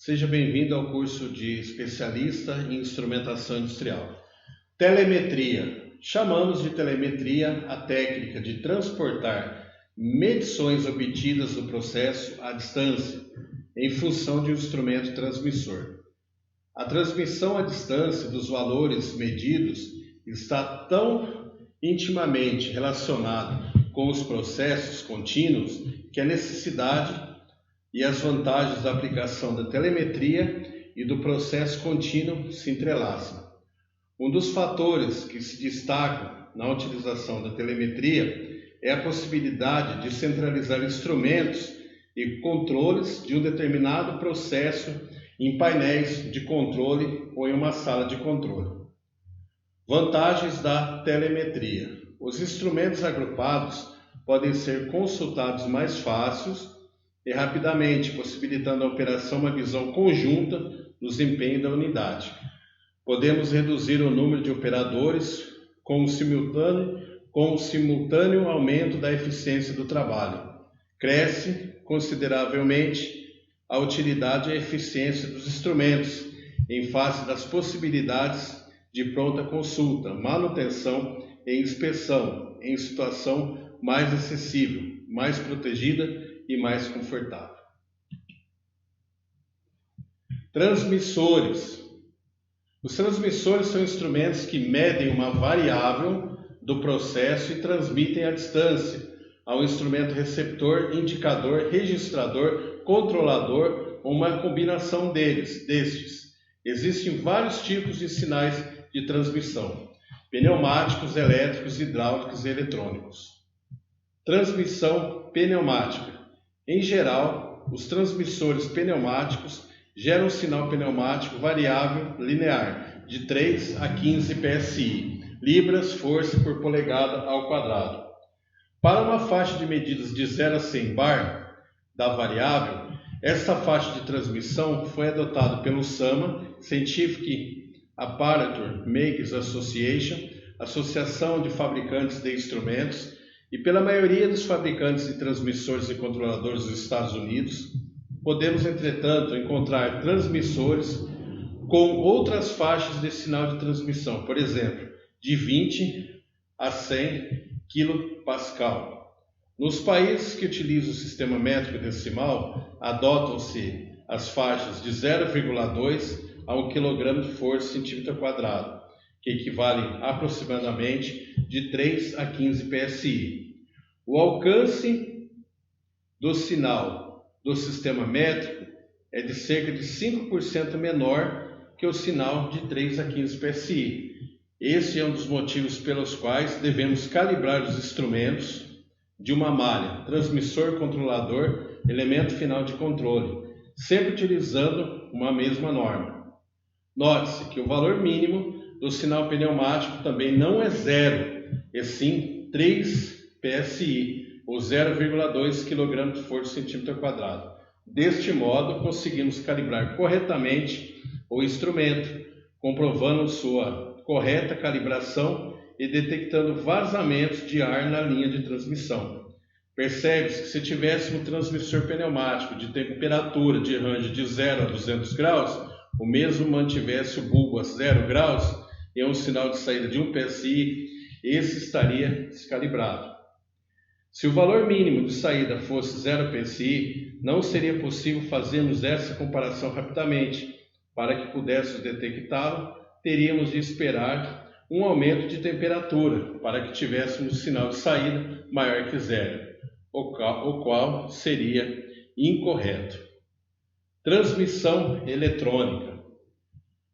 Seja bem-vindo ao curso de especialista em instrumentação industrial. Telemetria. Chamamos de telemetria a técnica de transportar medições obtidas do processo à distância, em função de um instrumento transmissor. A transmissão à distância dos valores medidos está tão intimamente relacionada com os processos contínuos que a necessidade e as vantagens da aplicação da telemetria e do processo contínuo se entrelaçam. Um dos fatores que se destacam na utilização da telemetria é a possibilidade de centralizar instrumentos e controles de um determinado processo em painéis de controle ou em uma sala de controle. Vantagens da telemetria. Os instrumentos agrupados podem ser consultados mais fáceis e rapidamente, possibilitando a operação uma visão conjunta do desempenho da unidade. Podemos reduzir o número de operadores com o simultâneo aumento da eficiência do trabalho. Cresce consideravelmente a utilidade e a eficiência dos instrumentos em face das possibilidades de pronta consulta, manutenção e inspeção em situação mais acessível, mais protegida e mais confortável. Transmissores. Os transmissores são instrumentos que medem uma variável do processo e transmitem à distância ao instrumento receptor, indicador, registrador, controlador ou uma combinação destes. Existem vários tipos de sinais de transmissão: pneumáticos, elétricos, hidráulicos e eletrônicos. Transmissão pneumática. Em geral, os transmissores pneumáticos geram um sinal pneumático variável linear de 3 a 15 psi, libras força por polegada ao quadrado. Para uma faixa de medidas de 0 a 100 bar da variável, esta faixa de transmissão foi adotada pelo SAMA, Scientific Apparatus Makers Association, Associação de Fabricantes de Instrumentos, e pela maioria dos fabricantes de transmissores e controladores dos Estados Unidos. Podemos, entretanto, encontrar transmissores com outras faixas de sinal de transmissão, por exemplo, de 20 a 100 kPa. Nos países que utilizam o sistema métrico decimal, adotam-se as faixas de 0,2 a 1 kg de força centímetro quadrado, que equivalem aproximadamente de 3 a 15 psi. O alcance do sinal do sistema métrico é de cerca de 5% menor que o sinal de 3 a 15 psi. Esse é um dos motivos pelos quais devemos calibrar os instrumentos de uma malha, transmissor, controlador, elemento final de controle, sempre utilizando uma mesma norma. Note-se que o valor mínimo do sinal pneumático também não é 0, e sim 3 psi, ou 0,2 kg de força centímetro quadrado. Deste modo, conseguimos calibrar corretamente o instrumento, comprovando sua correta calibração e detectando vazamentos de ar na linha de transmissão. Percebe-se que se tivéssemos um transmissor pneumático de temperatura de range de 0 a 200 graus, o mesmo mantivesse o bulbo a 0 graus e um sinal de saída de 1 psi, esse estaria descalibrado. Se o valor mínimo de saída fosse 0 psi, não seria possível fazermos essa comparação rapidamente. Para que pudéssemos detectá-lo, teríamos de esperar um aumento de temperatura para que tivéssemos um sinal de saída maior que 0, o qual seria incorreto. Transmissão eletrônica.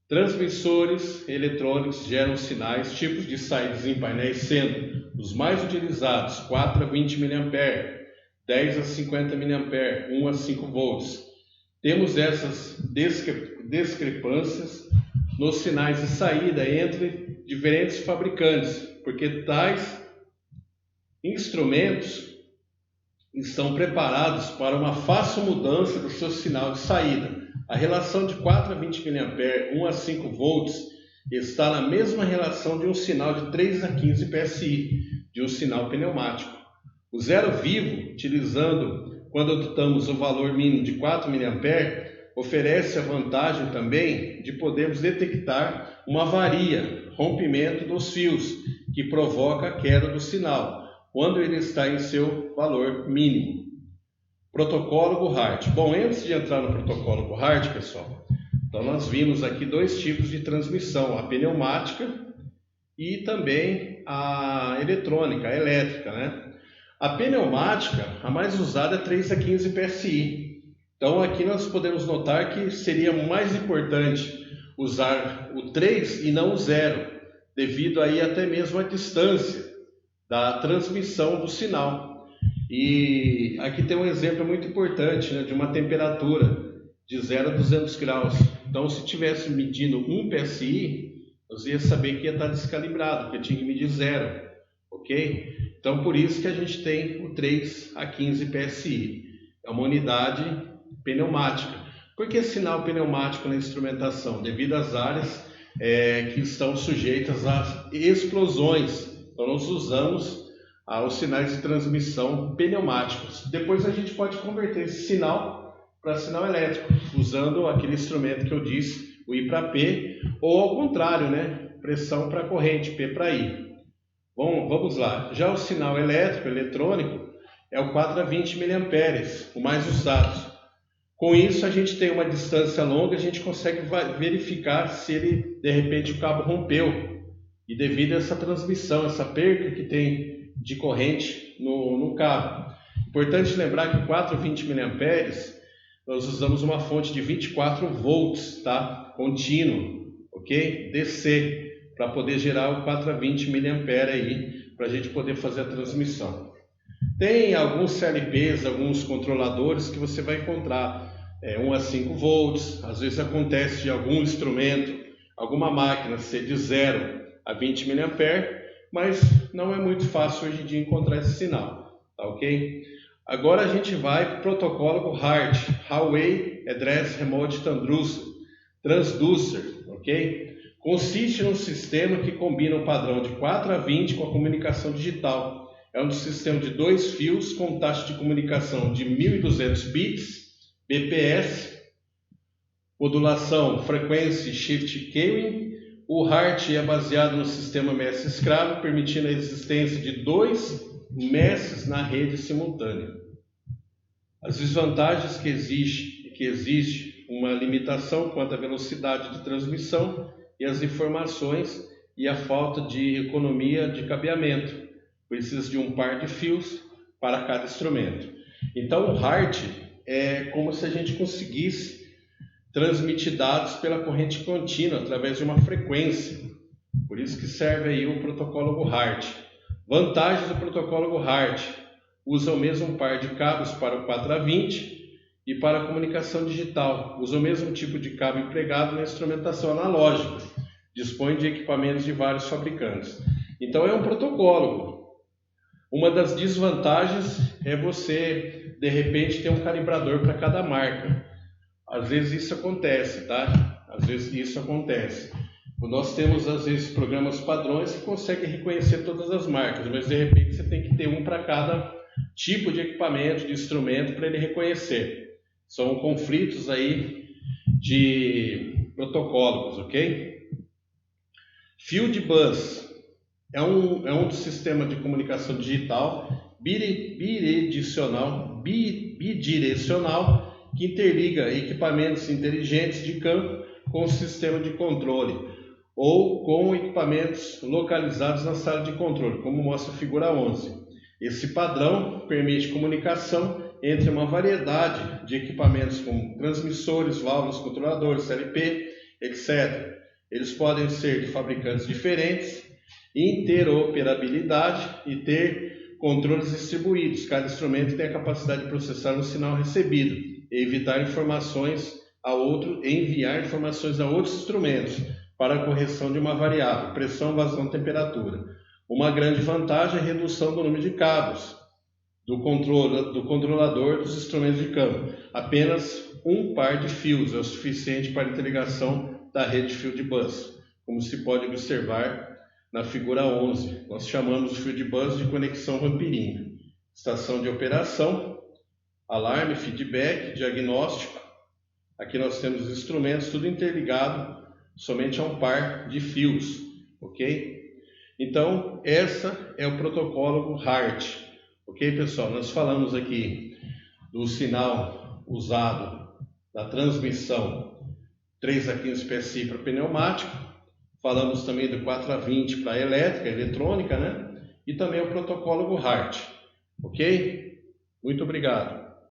Transmissores eletrônicos geram sinais, tipos de saídas em painéis, sendo os mais utilizados 4 a 20 mA, 10 a 50 mA, 1 a 5 volts. Temos essas discrepâncias nos sinais de saída entre diferentes fabricantes, porque tais instrumentos estão preparados para uma fácil mudança do seu sinal de saída. A relação de 4 a 20 mA, 1 a 5 volts, está na mesma relação de um sinal de 3 a 15 psi, de um sinal pneumático. O zero vivo, utilizando quando adotamos o valor mínimo de 4 mA, oferece a vantagem também de podermos detectar uma avaria, rompimento dos fios, que provoca a queda do sinal, quando ele está em seu valor mínimo. Protocolo Guhart. Bom, antes de entrar no protocolo Guhart, pessoal, então nós vimos aqui dois tipos de transmissão, a pneumática e também a eletrônica, a elétrica, né? A pneumática, a mais usada é 3 a 15 PSI. Então aqui nós podemos notar que seria mais importante usar o 3 e não o 0, devido aí até mesmo à distância da transmissão do sinal. E aqui tem um exemplo muito importante, né, de uma temperatura de 0 a 200 graus. Então se estivesse medindo 1 PSI, você ia saber que ia estar descalibrado, porque tinha que medir 0, ok? Então por isso que a gente tem o 3 a 15 PSI, é uma unidade pneumática. Por que sinal pneumático na instrumentação? Devido às áreas que estão sujeitas a explosões. Então nós usamos os sinais de transmissão pneumáticos. Depois a gente pode converter esse sinal para sinal elétrico, usando aquele instrumento que eu disse, o I para P, ou ao contrário, né? Pressão para corrente, P para I. Bom, vamos lá. Já o sinal elétrico, eletrônico, é o 4 a 20 mA, o mais usado. Com isso, a gente tem uma distância longa, a gente consegue verificar se ele, de repente, o cabo rompeu. E devido a essa transmissão, essa perda que tem de corrente no cabo. Importante lembrar que 4 a 20 mA, nós usamos uma fonte de 24 volts, tá? Contínuo, ok? DC, para poder gerar o 4 a 20 mA aí, para a gente poder fazer a transmissão. Tem alguns CLPs, alguns controladores que você vai encontrar 1 a 5 volts, às vezes acontece de algum instrumento, alguma máquina ser de 0 a 20 mA, mas não é muito fácil hoje em dia encontrar esse sinal, tá ok? Agora a gente vai para o protocolo Guhart, Hallway Address Remote Transducer, ok? Consiste num sistema que combina o padrão de 4 a 20 com a comunicação digital. É um sistema de 2 fios com taxa de comunicação de 1200 bits, BPS, modulação frequência shift keying. O HART é baseado no sistema MES escravo, permitindo a existência de 2 MES na rede simultânea. As desvantagens que existe uma limitação quanto à velocidade de transmissão e as informações e a falta de economia de cabeamento. Precisa de um par de fios para cada instrumento. Então o HART é como se a gente conseguisse transmitir dados pela corrente contínua através de uma frequência. Por isso que serve aí o protocolo Guhart. Vantagens do protocolo Guhart: usa o mesmo par de cabos para o 4 a 20 e para a comunicação digital. Usa o mesmo tipo de cabo empregado na instrumentação analógica. Dispõe de equipamentos de vários fabricantes. Então é um protocolo. Uma das desvantagens é você, de repente, ter um calibrador para cada marca. Às vezes isso acontece, tá? Às vezes isso acontece. Nós temos, às vezes, programas padrões que conseguem reconhecer todas as marcas, mas de repente você tem que ter um para cada tipo de equipamento, de instrumento, para ele reconhecer. São conflitos aí de protocolos, ok? Field Bus é um sistema de comunicação digital bidirecional que interliga equipamentos inteligentes de campo com o sistema de controle ou com equipamentos localizados na sala de controle, como mostra a figura 11. Esse padrão permite comunicação entre uma variedade de equipamentos como transmissores, válvulas, controladores, CLP, etc. Eles podem ser de fabricantes diferentes, interoperabilidade e ter controles distribuídos. Cada instrumento tem a capacidade de processar um sinal recebido e enviar informações a outros instrumentos para a correção de uma variável, pressão, vazão, temperatura. Uma grande vantagem é a redução do número de cabos do controlador dos instrumentos de campo. Apenas um par de fios é o suficiente para a interligação da rede Field Bus, como se pode observar na figura 11. Nós chamamos o Field Bus de conexão vampirinha. Estação de operação, alarme, feedback, diagnóstico, Aqui nós temos os instrumentos tudo interligado somente a um par de fios, ok? Então, essa é o protocolo HART, ok, pessoal? Nós falamos aqui do sinal usado na transmissão 3 a 15 PSI para pneumático, falamos também do 4 a 20 para elétrica, eletrônica, né? E também o protocolo HART, ok? Muito obrigado.